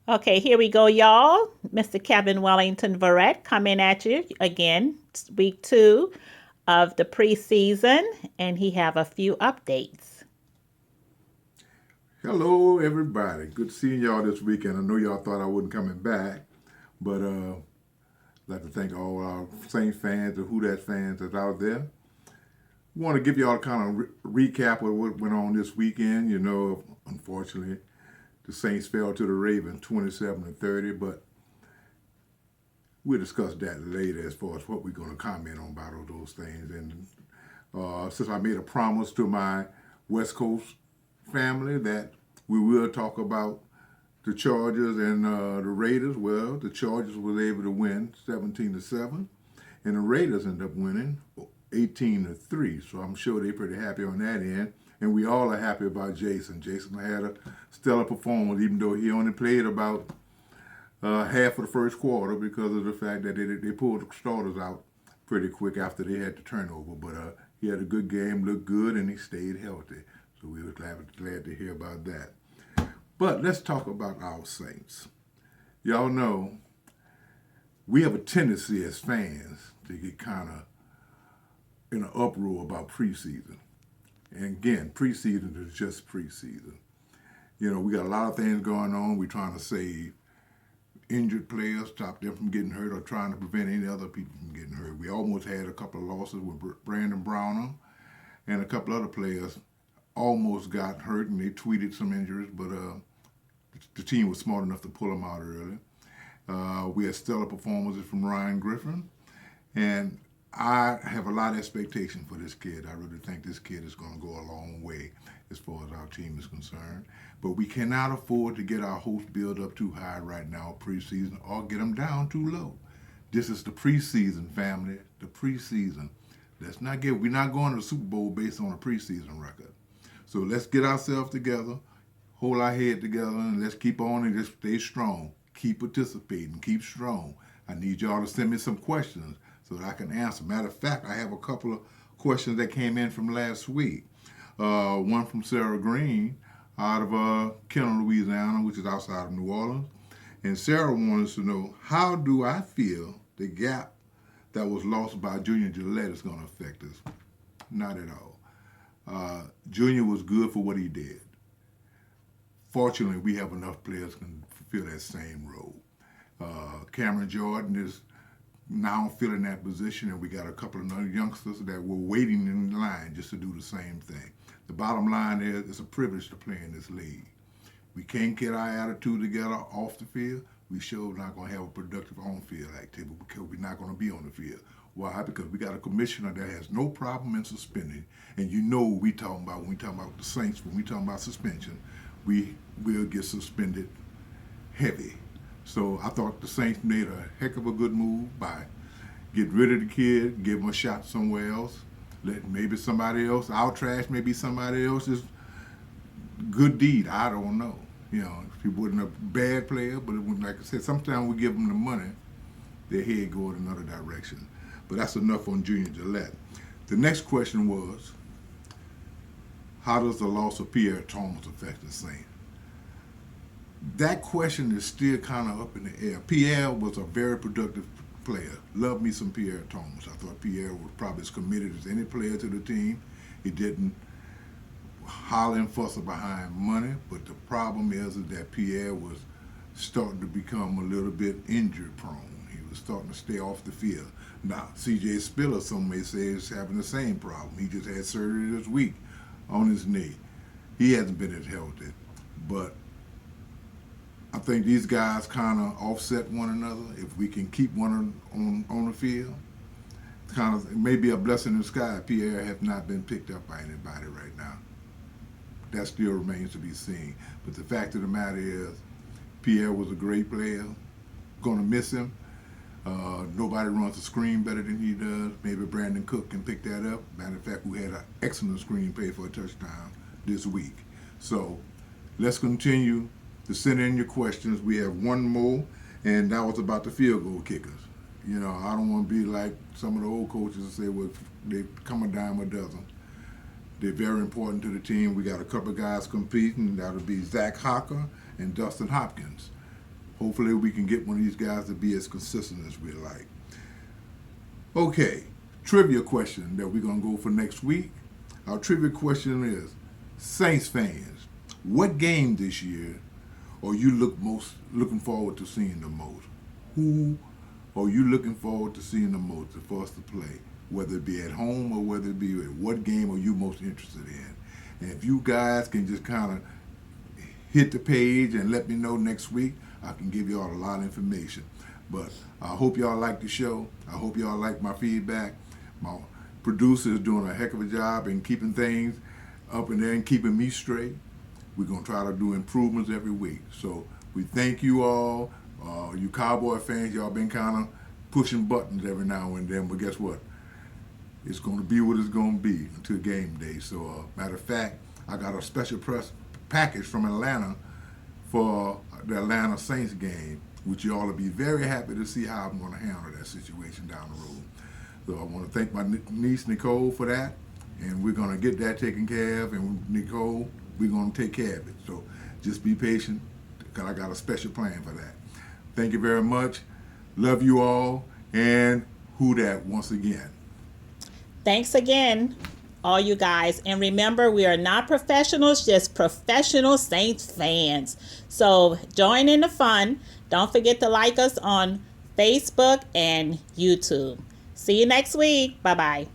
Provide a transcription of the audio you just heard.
Okay, here we go, y'all. Mr. Kevin Wellington Verrett coming at you again, week two of the preseason, and he have a few updates. Hello, everybody. Good seeing y'all this weekend. I know y'all thought I wasn't coming back, but I'd like to thank all our Saints fans, the Who Dat fans that's out there. We want to give y'all a kind of recap of what went on this weekend. You know, unfortunately, the Saints fell to the Ravens 27-30, but we'll discuss that later as far as what we're going to comment on about all those things. And since I made a promise to my West Coast family that we will talk about the Chargers and the Raiders. Well, the Chargers was able to win 17-7, and the Raiders ended up winning 18-3. So I'm sure they're pretty happy on that end. And we all are happy about Jason. Jason had a stellar performance, even though he only played about half of the first quarter because of the fact that they pulled the starters out pretty quick after they had the turnover. But he had a good game, looked good, and he stayed healthy. So we were glad to hear about that. But let's talk about our Saints. Y'all know we have a tendency as fans to get kind of in an uproar about preseason. And again, preseason is just preseason. You know, we got a lot of things going on. We're trying to save injured players, stop them from getting hurt, or trying to prevent any other people from getting hurt. We almost had a couple of losses with Brandon Browner and a couple other players almost got hurt, and they tweeted some injuries, but the team was smart enough to pull them out early. We had stellar performances from Ryan Griffin, and I have a lot of expectation for this kid. I really think this kid is going to go a long way as far as our team is concerned. But we cannot afford to get our hopes built up too high right now preseason or get them down too low. This is the preseason, family. The preseason. We're not going to the Super Bowl based on a preseason record. So let's get ourselves together, hold our head together, and let's keep on and just stay strong. Keep participating, keep strong. I need y'all to send me some questions so that I can answer. Matter of fact, I have a couple of questions that came in from last week. One from Sarah Green out of Kenner, Louisiana, which is outside of New Orleans. And Sarah wanted to know, how do I feel the gap that was lost by Junior Gillette is going to affect us? Not at all. Junior was good for what he did. Fortunately, we have enough players who can fulfill that same role. Cameron Jordan is now filling that position, and we got a couple of youngsters that were waiting in line just to do the same thing. The bottom line is it's a privilege to play in this league. We can't get our attitude together off the field. We sure not going to have a productive on-field activity because we're not going to be on the field. Why? Because we got a commissioner that has no problem in suspending. And you know what we talking about when we talking about the Saints, when we talking about suspension, we will get suspended heavy. So I thought the Saints made a heck of a good move by getting rid of the kid, give him a shot somewhere else. Let maybe somebody else, our trash may be somebody else's good deed. I don't know. You know, he wasn't a bad player, but it was, like I said, sometimes we give them the money, their head go in another direction. But that's enough on Junior Gillette. The next question was, how does the loss of Pierre Thomas affect the Saints? That question is still kind of up in the air. Pierre was a very productive player. Love me some Pierre Thomas. I thought Pierre was probably as committed as any player to the team. He didn't holler and fuss behind money, but the problem is that Pierre was starting to become a little bit injury prone. He was starting to stay off the field. Now, C.J. Spiller, some may say, is having the same problem. He just had surgery this week on his knee. He hasn't been as healthy, but I think these guys kind of offset one another. If we can keep one on the field, kind of it may be a blessing in the sky. Pierre has not been picked up by anybody right now. That still remains to be seen. But the fact of the matter is, Pierre was a great player. Going to miss him. Nobody runs a screen better than he does. Maybe Brandon Cook can pick that up. Matter of fact, we had an excellent screen play for a touchdown this week. So let's continue to send in your questions. We have one more, and that was about the field goal kickers. You know, I don't want to be like some of the old coaches and say, well, they come a dime a dozen. They're very important to the team. We got a couple of guys competing. That'll be Zach Hocker and Dustin Hopkins. Hopefully we can get one of these guys to be as consistent as we like. Okay, trivia question that we're going to go for next week. Our trivia question is, Saints fans, what game this year are you looking forward to seeing the most? Who are you looking forward to seeing the most for us to play? Whether it be at home or whether it be what game are you most interested in? And if you guys can just kind of hit the page and let me know next week, I can give y'all a lot of information. But I hope y'all like the show. I hope y'all like my feedback. My producer is doing a heck of a job in keeping things up in there and keeping me straight. We're going to try to do improvements every week. So we thank you all. You Cowboy fans, y'all been kind of pushing buttons every now and then. But guess what? It's going to be what it's going to be until game day. So matter of fact, I got a special press package from Atlanta for the Atlanta Saints game, which you all will be very happy to see how I'm going to handle that situation down the road. So I want to thank my niece Nicole for that, and we're going to get that taken care of. And Nicole, we're going to take care of it. So just be patient, because I got a special plan for that. Thank you very much. Love you all, and Who Dat once again. Thanks again, all you guys. And remember, we are not professionals, just professional Saints fans. So join in the fun. Don't forget to like us on Facebook and YouTube. See you next week. Bye-bye.